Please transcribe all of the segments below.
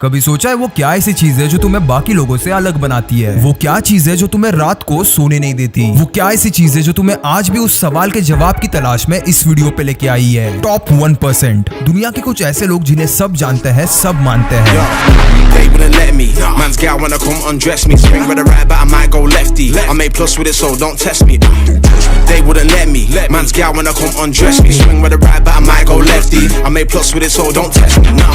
कभी सोचा है वो क्या ऐसी चीज है जो तुम्हें बाकी लोगों से अलग बनाती है? वो क्या चीज है जो तुम्हें रात को सोने नहीं देती? वो क्या ऐसी चीज है जो तुम्हें आज भी उस सवाल के जवाब की तलाश में इस वीडियो पे लेके आई है? टॉप 1%। दुनिया के कुछ ऐसे लोग जिन्हें सब जानते हैं, सब मानते हैं। They wouldn't let me. Man's gal wanna come undress me. Swing with a right, but I might go lefty. I made plus with it, so don't test me. They wouldn't let me. Man's gal wanna come undress me. Swing with a right, but I might go lefty. I made plus with it, so don't test me. Nah.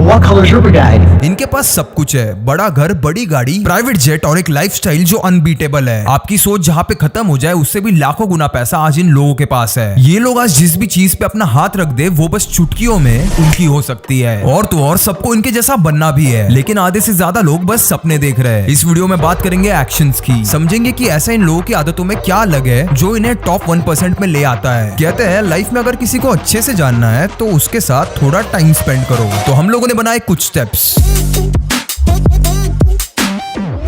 What color is your brigade? इनके पास सब कुछ है, बड़ा घर, बड़ी गाड़ी, private jet और एक लाइफस्टाइल जो अनबीटेबल है। आपकी सोच जहाँ पे खत्म हो जाए उससे भी लाखों गुना पैसा आज इन लोगों के पास है। ये लोग आज जिस भी चीज पे अपना हाथ रख दे वो बस चुटकियों में उनकी हो सकती है। और तो और सबको इनके जैसा बनना भी है, लेकिन आधे से ज्यादा लोग बस सपने देख रहे हैं। इस वीडियो में बात करेंगे एक्शंस की, समझेंगे कि ऐसा इन लोगों की आदतों में क्या अलग है जो इन्हें टॉप 1% में ले आता है। कहते हैं लाइफ में अगर किसी को अच्छे से जानना है तो उसके साथ थोड़ा टाइम स्पेंड करो। तो हम लोगों ने बनाए कुछ स्टेप्स।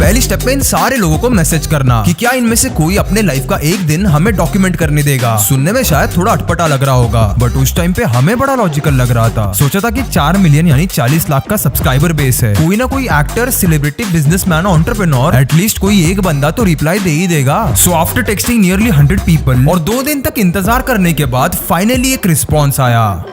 पहली स्टेप पे इन सारे लोगों को मैसेज करना कि क्या इनमें से कोई अपने लाइफ का एक दिन हमें डॉक्यूमेंट करने देगा। सुनने में शायद थोड़ा अटपटा लग रहा होगा, बट उस टाइम पे हमें बड़ा लॉजिकल लग रहा था। सोचा था कि 4 मिलियन यानी 40 लाख का सब्सक्राइबर बेस है, कोई ना कोई actor, celebrity, businessman, entrepreneur, at least कोई एक बंदा तो रिप्लाई दे ही देगा। So after texting nearly 100 people और 2 दिन तक इंतजार करने के बाद फाइनली एक रिस्पॉन्स आया।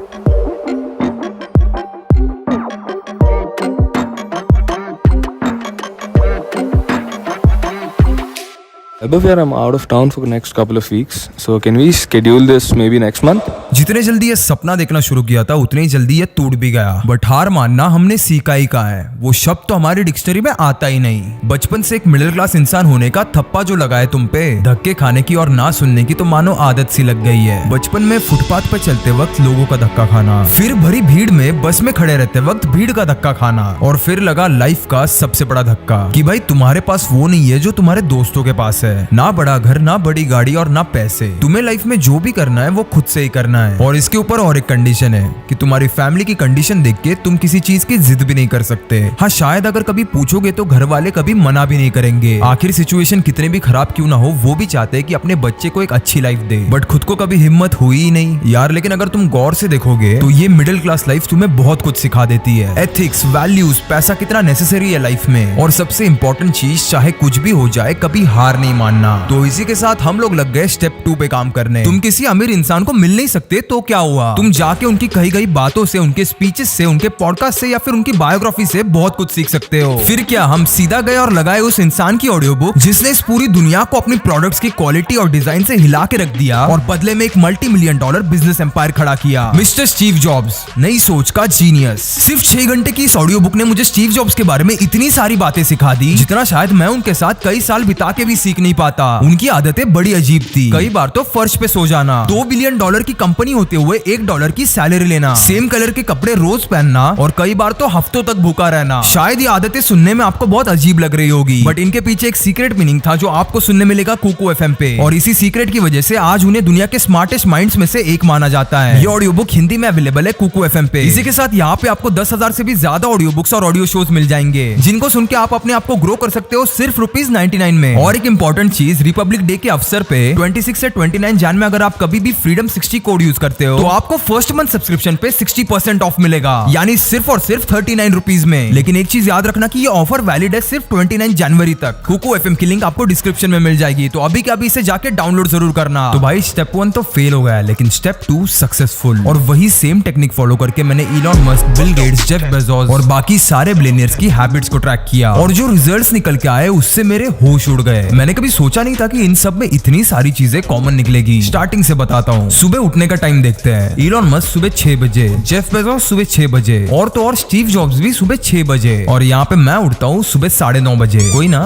Above here, I'm out of town for the next couple of weeks. So can we schedule this maybe next month? जितने जल्दी ये सपना देखना शुरू किया था उतने ही जल्दी ये टूट भी गया। बट हार मानना हमने सीखा ही कहा है, वो शब्द तो हमारी डिक्शनरी में आता ही नहीं। बचपन से एक मिडिल क्लास इंसान होने का थप्पा जो लगा है तुम पे, धक्के खाने की और ना सुनने की तो मानो आदत सी लग गई है। बचपन में फुटपाथ पर चलते वक्त लोगों का धक्का खाना, फिर भरी भीड़ में बस में खड़े रहते वक्त भीड़ का धक्का खाना, और फिर लगा लाइफ का सबसे बड़ा धक्का कि भाई तुम्हारे पास वो नहीं है जो तुम्हारे दोस्तों के पास है। ना बड़ा घर, ना बड़ी गाड़ी और ना पैसे। तुम्हें लाइफ में जो भी करना है वो खुद से ही करना है। और इसके ऊपर और एक कंडीशन है कि तुम्हारी फैमिली की कंडीशन देख के तुम किसी चीज की जिद भी नहीं कर सकते। हाँ, शायद अगर कभी पूछोगे तो घर वाले कभी मना भी नहीं करेंगे। आखिर सिचुएशन कितने भी खराब क्यों ना हो, वो भी चाहते हैं कि अपने बच्चे को एक अच्छी लाइफ दे, बट खुद को कभी हिम्मत हुई ही नहीं यार। लेकिन अगर तुम गौर से देखोगे तो ये मिडिल क्लास लाइफ तुम्हें बहुत कुछ सिखा देती है। एथिक्स, वैल्यूज, पैसा कितना नेसेसरी है लाइफ में, और सबसे इंपॉर्टेंट चीज चाहे कुछ भी हो जाए कभी हार नहीं मानना। तो इसी के साथ हम लोग लग गए स्टेप 2 पे काम करने। तुम किसी अमीर इंसान को मिल नहीं सकते तो क्या हुआ, तुम जाके उनकी कही गई बातों से, उनके स्पीचेस से, उनके पॉडकास्ट से या फिर उनकी बायोग्राफी से बहुत कुछ सीख सकते हो। फिर क्या, हम सीधा गए और लगाए उस इंसान की ऑडियो बुक जिसने इस पूरी दुनिया को अपनी प्रोडक्ट्स की क्वालिटी और डिजाइन से हिला के रख दिया और बदले में एक $multi-million बिजनेस एम्पायर खड़ा किया। मिस्टर स्टीव जॉब्स, नई सोच का जीनियस। सिर्फ 6 घंटे की इस ऑडियो बुक ने मुझे स्टीव जॉब्स के बारे में इतनी सारी बातें सिखा दी जितना शायद मैं उनके साथ कई साल बिता के भी सीख नहीं पाता। उनकी आदतें बड़ी अजीब थी। कई बार तो फर्श पे सो जाना, $2 बिलियन की कंपनी होते हुए $1 की सैलरी लेना, सेम कलर के कपड़े रोज पहनना और कई बार तो हफ्तों तक भूखा रहना। शायद ये आदतें सुनने में आपको बहुत अजीब लग रही होगी, बट इनके पीछे एक सीक्रेट मीनिंग था जो आपको सुनने मिलेगा कुकू एफएम पे। और इसी सीक्रेट की वजह से आज उन्हें दुनिया के स्मार्टेस्ट माइंड्स में से एक माना जाता है। ये ऑडियो बुक हिंदी में अवेलेबल है कुकू एफएम पे। इसी के साथ यहाँ पे आपको 10,000 से भी ज्यादा ऑडियो बुक्स और ऑडियो शोज मिल जाएंगे जिनको सुन के आप अपने आप को ग्रो कर सकते हो सिर्फ ₹99 में। और एक इंपॉर्टेंट चीज, रिपब्लिक डे के अवसर पे 26 से 29 जन में अगर आप कभी भी फ्रीडम 60 कोड यूज करते हो तो आपको फर्स्ट मंथ सब्सक्रिप्शन पे 60% ऑफ मिलेगा, यानी सिर्फ और सिर्फ ₹39 में। लेकिन एक चीज याद रखना कि ये ऑफर वैलिड है सिर्फ 29 जनवरी तक। कुकू एफएम की लिंक आपको डिस्क्रिप्शन में मिल जाएगी, तो अभी के अभी इसे जाके डाउनलोड जरूर करना। तो भाई स्टेप 1 तो फेल हो गया, लेकिन स्टेप 2 सक्सेसफुल। और वही सेम टेक्निक फॉलो करके मैंने Elon Musk, Bill Gates, Jeff Bezos और बाकी सारे बिलियनियर्स की हैबिट्स को ट्रैक किया, और जो रिजल्ट्स निकल के आए उससे मेरे होश उड़ गए। मैंने कभी सोचा नहीं था कि इन सब में इतनी सारी चीजें कॉमन निकलेगी। स्टार्टिंग से बताता हूँ। सुबह उठने का टाइम देखते हैं। इलॉन मस्क सुबह 6 बजे, जेफ बेजोस सुबह 6 बजे, और तो और स्टीव जॉब्स भी सुबह 6 बजे, और यहाँ पे मैं उठता हूँ सुबह 9:30 बजे। कोई ना,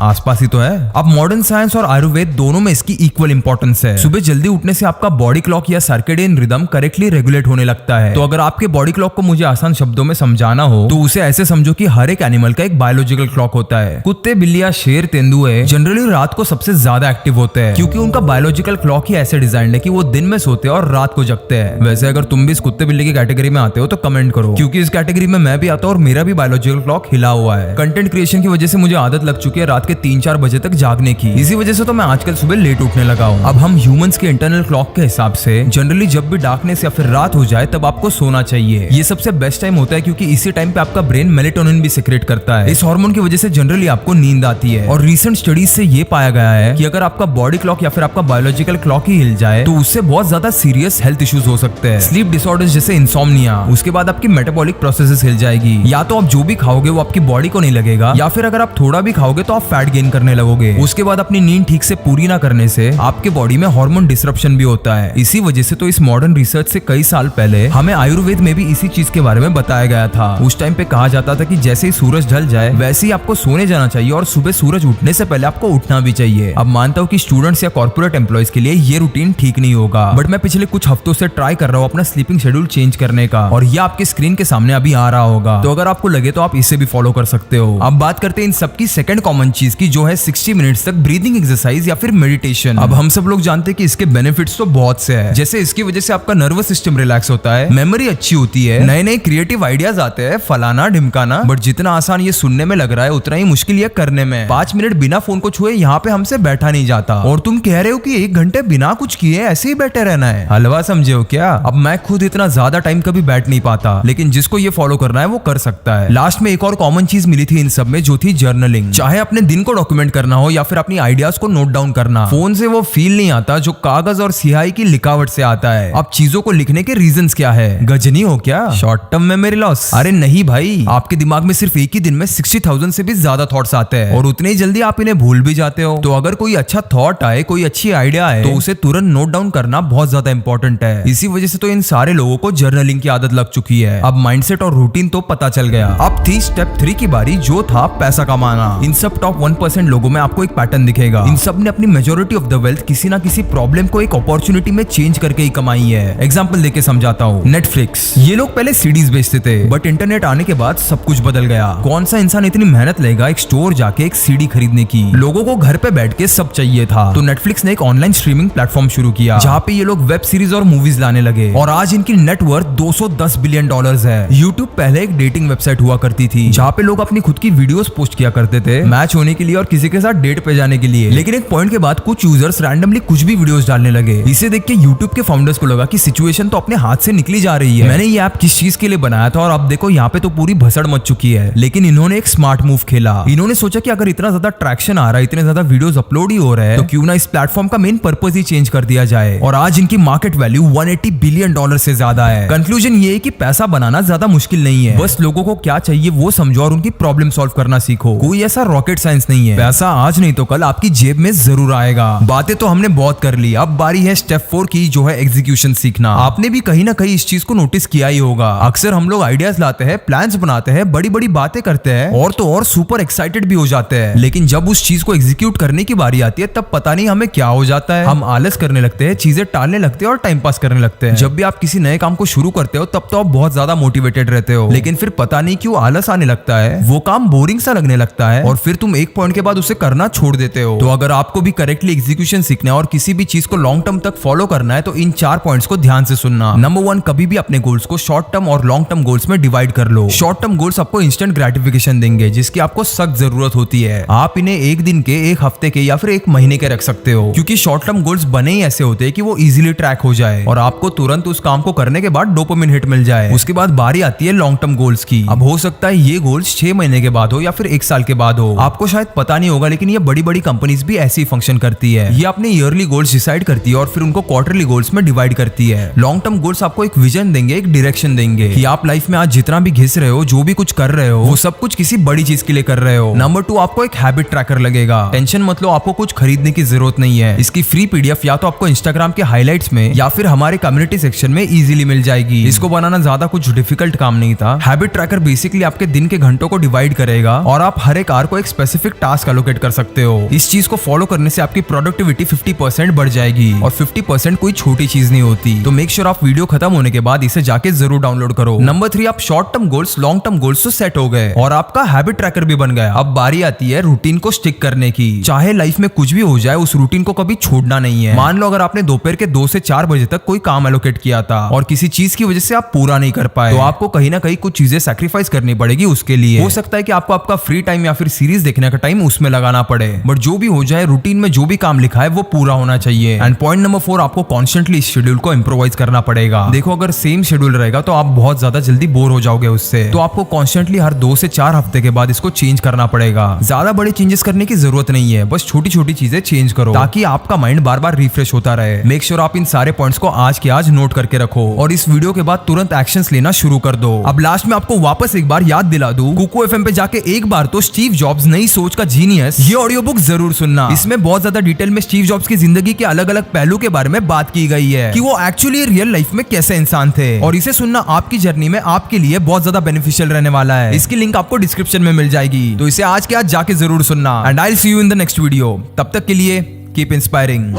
आसपास ही तो है। अब मॉडर्न साइंस और आयुर्वेद दोनों में इसकी इक्वल इंपॉर्टेंस है। सुबह जल्दी उठने से आपका बॉडी क्लॉक या सर्केडियन रिदम करेक्टली रेगुलेट होने लगता है। तो अगर आपके बॉडी क्लॉक को मुझे आसान शब्दों में समझाना हो तो उसे ऐसे समझो कि हर एक एनिमल का एक बायोलॉजिकल क्लॉक होता है। कुत्ते, बिल्लियां, शेर, तेंदुए जनरली रात को सबसे ज्यादा एक्टिव होते हैं, क्योंकि उनका बायोलॉजिकल क्लॉक ही ऐसे डिजाइन है कि वो दिन में सोते हैं और रात को जगते हैं। वैसे अगर तुम भी इस कुत्ते बिल्ली की कैटेगरी में आते हो तो कमेंट करो, क्योंकि इस कैटेगरी में मैं भी आता हूँ और मेरा भी बायोलॉजिकल क्लॉक हिला हुआ है। कंटेंट क्रिएशन की वजह से मुझे आदत लग चुकी है रात के 3-4 बजे तक जागने की। इसी वजह से तो मैं आजकल सुबह लेट उठने लगा हूँ। अब हम ह्यूमंस के इंटरनल क्लॉक के हिसाब से जनरली जब भी डार्कनेस या फिर रात हो जाए तब आपको सोना चाहिए। ये सबसे बेस्ट टाइम होता है, क्योंकि इसी टाइम पे आपका ब्रेन मेलेटोनिन भी सिक्रेट करता है। इस हार्मोन की वजह से जनरली आपको नींद आती है। और रिसेंट स्टडीज से ये पाया गया है कि अगर आपका बॉडी क्लॉक या फिर आपका बायोलॉजिकल क्लॉक ही हिल जाए तो उससे बहुत ज्यादा सीरियस हेल्थ इश्यूज हो सकते हैं। स्लीप डिसऑर्डर्स जैसे इंसोम्निया, उसके बाद आपकी मेटाबॉलिक प्रोसेसेस हिल जाएगी। या तो आप जो भी खाओगे वो आपकी बॉडी को नहीं लगेगा, या फिर अगर आप थोड़ा भी खाओगे तो आप फैट गेन करने लगोगे। उसके बाद अपनी नींद ठीक से पूरी ना करने से आपके बॉडी में हार्मोन डिसरप्शन भी होता है। इसी वजह से तो इस मॉडर्न रिसर्च से कई साल पहले हमें आयुर्वेद में भी इसी चीज के बारे में बताया गया था। उस टाइम पे कहा जाता था कि जैसे ही सूरज ढल जाए वैसे ही आपको सोने जाना चाहिए और सुबह सूरज उठने से पहले आपको उठना भी चाहिए। अब मानता हूँ कि स्टूडेंट्स या कॉर्पोरेट एम्प्लॉइज के लिए ये रूटीन ठीक नहीं होगा, बट मैं पिछले कुछ हफ्तों से ट्राई कर रहा हूँ अपना स्लीपिंग शेड्यूल चेंज करने का, और ये आपके स्क्रीन के सामने अभी आ रहा होगा। तो अगर आपको लगे तो आप इसे भी फॉलो कर सकते हो। अब बात करते हैं इन सबकी सेकंड कॉमन चीज की, जो है 60 मिनट्स तक ब्रीदिंग एक्सरसाइज या फिर मेडिटेशन। अब हम सब लोग जानते हैं कि इसके बेनिफिट्स तो बहुत से हैं, जैसे इसकी वजह से आपका नर्वस सिस्टम रिलैक्स होता है, मेमोरी अच्छी होती है, नए नए क्रिएटिव आइडियाज आते हैं, फलाना ढिमकाना। बट जितना आसान ये सुनने में लग रहा है उतना ही मुश्किल ये करने में। 5 मिनट बिना फोन को छुए यहाँ पे हमसे बैठा नहीं जाता, और तुम कह रहे हो कि 1 घंटे बिना कुछ किए ऐसे ही बैठे रहना है। हलवा समझे हो क्या? अब मैं खुद इतना ज्यादा टाइम कभी बैठ नहीं पाता, लेकिन जिसको ये फॉलो करना है वो कर सकता है। लास्ट में एक और कॉमन चीज मिली थी इन सब में, जो थी जर्नलिंग। चाहे अपने दिन को डॉक्यूमेंट करना हो या फिर अपनी आइडियाज को नोट डाउन करना, फोन से वो फील नहीं आता जो कागज और स्याही की लिखावट से आता है। अब चीजों को लिखने के रीजंस क्या है? गजनी हो क्या? Short term memory loss? अरे नहीं भाई, आपके दिमाग में सिर्फ एक ही दिन में 60,000 से भी ज्यादा थॉट्स आते हैं, और उतने ही जल्दी आप इन्हें भूल भी जाते हो। तो अगर कोई अच्छा थॉट आए, कोई अच्छी आइडिया आए, तो उसे तुरंत नोट डाउन करना बहुत ज्यादा इंपॉर्टेंट है। इसी वजह से तो इन सारे लोगों को जर्नलिंग की आदत लग चुकी है। अब माइंडसेट और रूटीन तो पता चल गया। अब थी स्टेप 3 की बारी, जो था पैसा कमाना। इन सब टॉप 1% लोगों में आपको एक पैटर्न दिखेगा। इन सब ने अपनी मेजोरिटी ऑफ द वेल्थ किसी ना किसी प्रॉब्लम को एक अपॉर्चुनिटी में चेंज करके ही कमाई है। एग्जांपल देके समझाता हूँ। नेटफ्लिक्स, ये लोग पहले सीडीज बेचते थे, बट इंटरनेट आने के बाद सब कुछ बदल गया। कौन सा इंसान इतनी मेहनत लेगा एक स्टोर जाके एक सीडी खरीदने की? लोगों को घर पे बैठ के सब चाहिए था, तो नेटफ्लिक्स ने एक ऑनलाइन स्ट्रीमिंग प्लेटफॉर्म शुरू किया, जहाँ पे ये लोग वेब सीरीज और मूवीज लाने लगे, और आज इनकी नेटवर्थ $210 बिलियन है। यूट्यूब पहले एक डेटिंग वेबसाइट हुआ करती थी, जहाँ पे लोग अपनी खुद की वीडियोस पोस्ट किया करते थे, मैच होने के लिए और किसी के साथ डेट पे जाने के लिए। लेकिन एक पॉइंट के बाद कुछ यूजर्स रैंडमली कुछ भी वीडियोस डालने लगे। इसे देख के यूट्यूब के फाउंडर्स को लगा कि सिचुएशन तो अपने हाथ से निकली जा रही है। मैंने ये ऐप किस चीज के लिए बनाया था, और अब देखो यहाँ पे तो पूरी भसड़ मच चुकी है। लेकिन इन्होंने एक स्मार्ट मूव खेला। इन्होंने सोचा कि अगर इतना ज्यादा ट्रैक्शन आ रहा है, इतने ज्यादा वीडियोस अपलोड ही हो रहे हैं, तो क्यों ना इस प्लेटफॉर्म का मेन पर्पस ही चेंज कर दिया जाए। और आज इनकी मार्केट वैल्यू $180 बिलियन से ज्यादा है। कंक्लूजन ये है कि पैसा बनाना ज्यादा मुश्किल नहीं है, बस लोगों को क्या चाहिए वो समझो और उनकी प्रॉब्लम सॉल्व करना सीखो। कोई ऐसा रॉकेट साइंस नहीं है। पैसा आज नहीं तो कल आपकी जेब में जरूर आएगा। बातें तो हमने बहुत कर ली, अब बारी है स्टेप 4 की, जो है एग्जीक्यूशन सीखना। आपने भी कहीं ना कहीं इस चीज को नोटिस किया ही होगा। अक्सर हम लोग आइडियाज लाते हैं, प्लान्स बनाते हैं, बड़ी बड़ी बातें करते हैं, और तो और सुपर एक्साइटेड भी हो जाते हैं, लेकिन जब उस चीज को एग्जीक्यूट करने की बारी आती है तब पता नहीं हमें क्या हो जाता है। हम आलस करने लगते हैं, चीजें टालने लगते हैं और टाइम पास करने लगते हैं। जब भी आप किसी नए काम को शुरू करते हो तब तो आप बहुत ज्यादा मोटिवेटेड रहते हो, लेकिन फिर पता नहीं क्यों आलस आने लगता है, वो काम बोरिंग सा लगने लगता है, और फिर तुम एक पॉइंट के बाद उसे करना छोड़ देते हो। तो अगर आपको भी करेक्टली एग्जीक्यूशन सीखना है और किसी भी चीज को लॉन्ग टर्म तक फॉलो करना है, तो इन 4 पॉइंट्स को ध्यान से सुनना। नंबर 1, कभी भी अपने गोल्स को शॉर्ट टर्म और लॉन्ग टर्म गोल्स में डिवाइड कर लो। शॉर्ट टर्म गोल्स आपको इंस्टेंट ग्रेटिफिकेशन देंगे, जिसकी आपको सख्त जरूरत होती है। आप इन्हें 1 दिन के, 1 हफ्ते के या फिर 1 महीने के रख सकते हो, क्योंकि शॉर्ट टर्म गोल्स बने ही ऐसे होते हैं कि वो इजीली ट्रैक हो जाए और आपको तुरंत उस काम को करने के बाद डोपामिन हिट मिल जाए। उसके बाद बारी आती है लॉन्ग टर्म गोल्स की। अब हो सकता है ये गोल्स 6 महीने के बाद हो या फिर 1 साल के बाद हो, आपको शायद पता नहीं होगा, लेकिन ये बड़ी बड़ी कंपनीज भी ऐसे ही फंक्शन करती है। ये अपने ईयरली गोल्स डिसाइड करती है और फिर उनको क्वार्टरली गोल्स में डिवाइड करती है। लॉन्ग टर्म गोल्स आपको एक विजन देंगे, एक डायरेक्शन देंगे कि आप लाइफ में आज जितना भी घिस रहे हो, जो भी कुछ कर रहे हो, वो सब कुछ किसी बड़ी चीज के लिए कर रहे हो। नंबर 2, आपको एक हैबिट ट्रैकर लगेगा। टेंशन मत लो, आपको कुछ खरीदने की जरूरत नहीं है। इसकी फ्री PDF या तो आपको इंस्टाग्राम के हाइलाइट्स में या फिर हमारे कम्युनिटी सेक्शन में इजीली मिल जाएगी। जाएगी। इसको बनाना ज्यादा कुछ डिफिकल्ट काम नहीं था। हैबिट ट्रैकर बेसिकली आपके दिन के घंटों को डिवाइड करेगा और आप हर एक आवर को एक स्पेसिफिक टास्क एलोकेट कर सकते हो। इस चीज को फॉलो करने से आपकी प्रोडक्टिविटी 50% बढ़ जाएगी और 50% कोई छोटी चीज नहीं होती। तो मेक श्योर आप वीडियो खत्म होने के बाद इसे जाके जरूर डाउनलोड करो। नंबर 3, आप short term goals long term goals तो सेट हो गए और आपका हैबिट ट्रैकर भी बन गया। अब बारी आती है रूटीन को स्टिक करने की। चाहे लाइफ में कुछ भी हो जाए, उस रूटीन को कभी छोड़ना नहीं है। मान लो अगर आपने दोपहर के 2 से 4 बजे तक कोई काम एलोकेट किया था और किसी चीज की वजह से आप पूरा नहीं कर पाए, तो आपको कहीं ना कहीं कुछ चीजें सैक्रिफाइस करनी पड़ेगी उसके लिए। हो सकता है कि आपको आपका फ्री टाइम या फिर सीरीज देखने का टाइम उसमें लगाना पड़े, बट जो भी हो जाए रूटीन में जो भी काम लिखा है वो पूरा होना चाहिए। एंड पॉइंट नंबर 4, आपको कॉन्स्टेंटली इस शेड्यूल को इम्प्रोवाइज करना पड़ेगा। देखो अगर सेम शेड्यूल रहेगा तो आप बहुत ज्यादा जल्दी बोर हो जाओगे उससे, तो आपको कॉन्स्टेंटली हर 2 से 4 हफ्ते के बाद इसको चेंज करना पड़ेगा। ज्यादा बड़े चेंजेस करने की जरूरत नहीं है, बस छोटी छोटी चीजें चेंज करो ताकि आपका माइंड बार बार रिफ्रेश होता रहे। मेक श्योर आप इन सारे पॉइंट्स को आज के आज नोट करके रखो और इस वीडियो के बाद तुरंत एक्शंस लेना शुरू कर दो। अब लास्ट में आपको वापस एक बार याद दिला दूं, कुकू एफएम पे जाके एक बार तो स्टीव जॉब्स नई सोच का जीनियस ये ऑडियो बुक जरूर सुनना। इसमें बहुत ज्यादा डिटेल में स्टीव जॉब्स की जिंदगी के अलग अलग पहलू के बारे में बात की गई है कि वो एक्चुअली रियल लाइफ में कैसे इंसान थे, और इसे सुनना आपकी जर्नी में आपके लिए बहुत ज्यादा बेनिफिशियल रहने वाला है। इसकी लिंक आपको डिस्क्रिप्शन में मिल जाएगी, तो इसे आज के आज जाके जरूर सुनना। And I will see you in the next video. तब तक के लिए कीप इंस्पायरिंग।